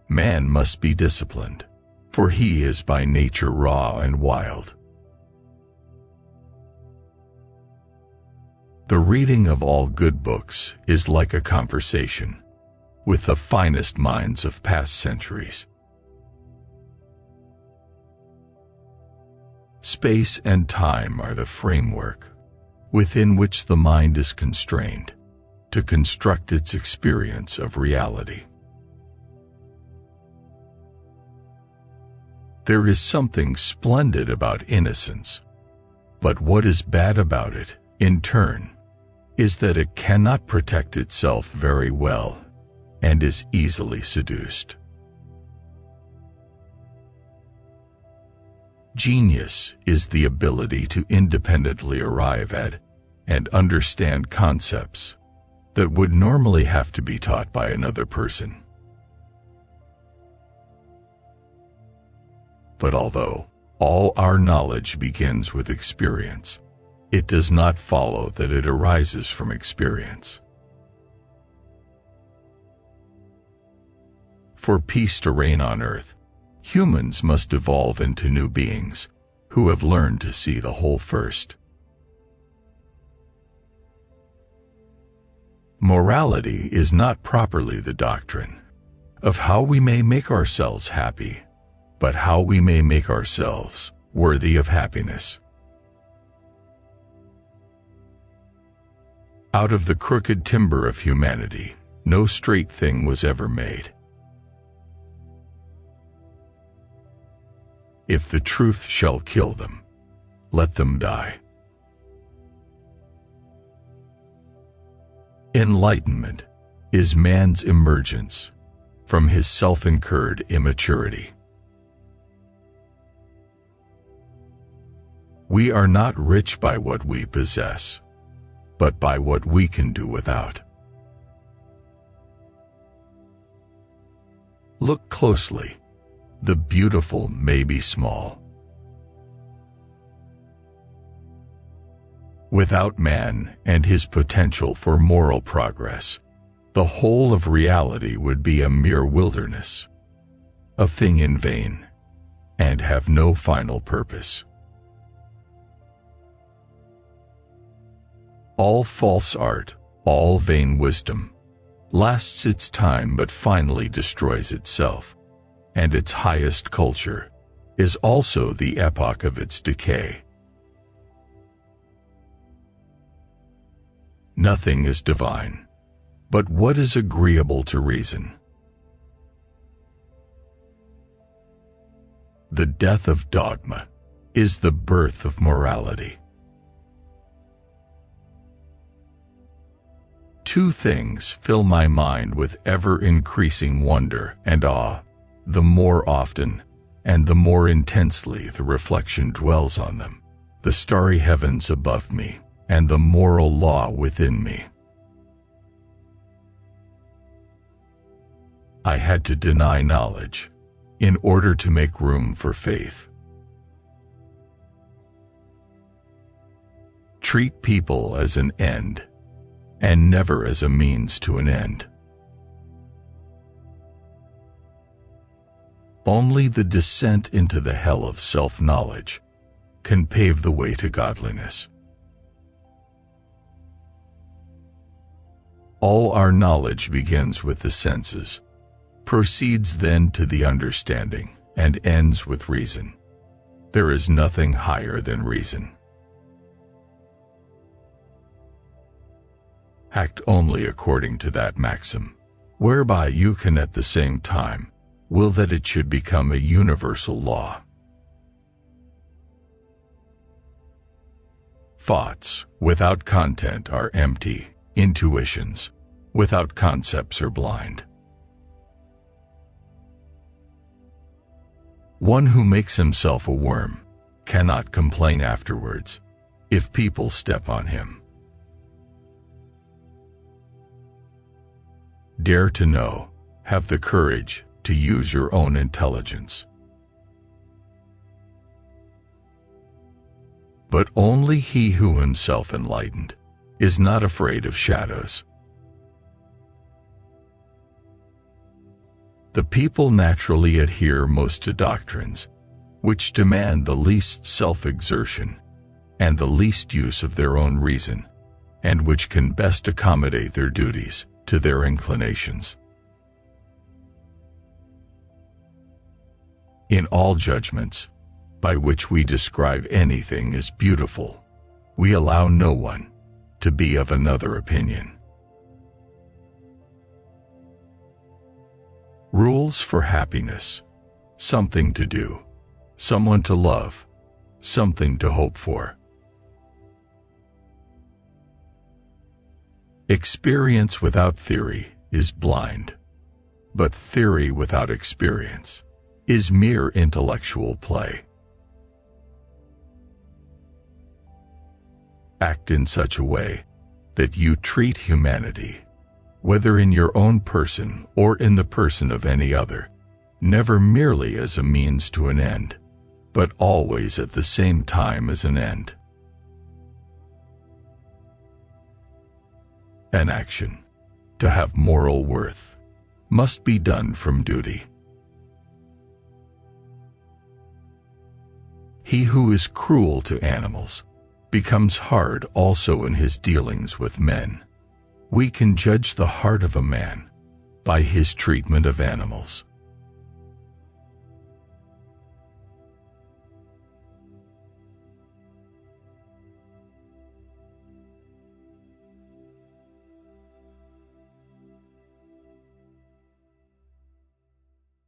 Man must be disciplined, for he is by nature raw and wild. The reading of all good books is like a conversation with the finest minds of past centuries. Space and time are the framework within which the mind is constrained to construct its experience of reality. There is something splendid about innocence, but what is bad about it, in turn, is that it cannot protect itself very well and is easily seduced. Genius is the ability to independently arrive at and understand concepts that would normally have to be taught by another person. But although all our knowledge begins with experience, it does not follow that it arises from experience. For peace to reign on earth, humans must evolve into new beings who have learned to see the whole first. Morality is not properly the doctrine of how we may make ourselves happy, but how we may make ourselves worthy of happiness. Out of the crooked timber of humanity, no straight thing was ever made. If the truth shall kill them, let them die. Enlightenment is man's emergence from his self-incurred immaturity. We are not rich by what we possess, but by what we can do without. Look closely. The beautiful may be small. Without man and his potential for moral progress, the whole of reality would be a mere wilderness, a thing in vain, and have no final purpose. All false art, all vain wisdom, lasts its time but finally destroys itself, and its highest culture is also the epoch of its decay. Nothing is divine, but what is agreeable to reason. The death of dogma is the birth of morality. Two things fill my mind with ever-increasing wonder and awe, the more often and the more intensely the reflection dwells on them: the starry heavens above me and the moral law within me. I had to deny knowledge in order to make room for faith. Treat people as an end and never as a means to an end. Only the descent into the hell of self-knowledge can pave the way to godliness. All our knowledge begins with the senses, proceeds then to the understanding, and ends with reason. There is nothing higher than reason. Act only according to that maxim, whereby you can at the same time will that it should become a universal law. Thoughts without content are empty. Intuitions without concepts are blind. One who makes himself a worm cannot complain afterwards if people step on him. Dare to know, have the courage to use your own intelligence. But only he who himself enlightened is not afraid of shadows. The people naturally adhere most to doctrines which demand the least self-exertion and the least use of their own reason, and which can best accommodate their duties to their inclinations. In all judgments, by which we describe anything as beautiful, we allow no one to be of another opinion. Rules for happiness: something to do, someone to love, something to hope for. Experience without theory is blind, but theory without experience is mere intellectual play. Act in such a way that you treat humanity, whether in your own person or in the person of any other, never merely as a means to an end, but always at the same time as an end. An action, to have moral worth, must be done from duty. He who is cruel to animals becomes hard also in his dealings with men. We can judge the heart of a man by his treatment of animals.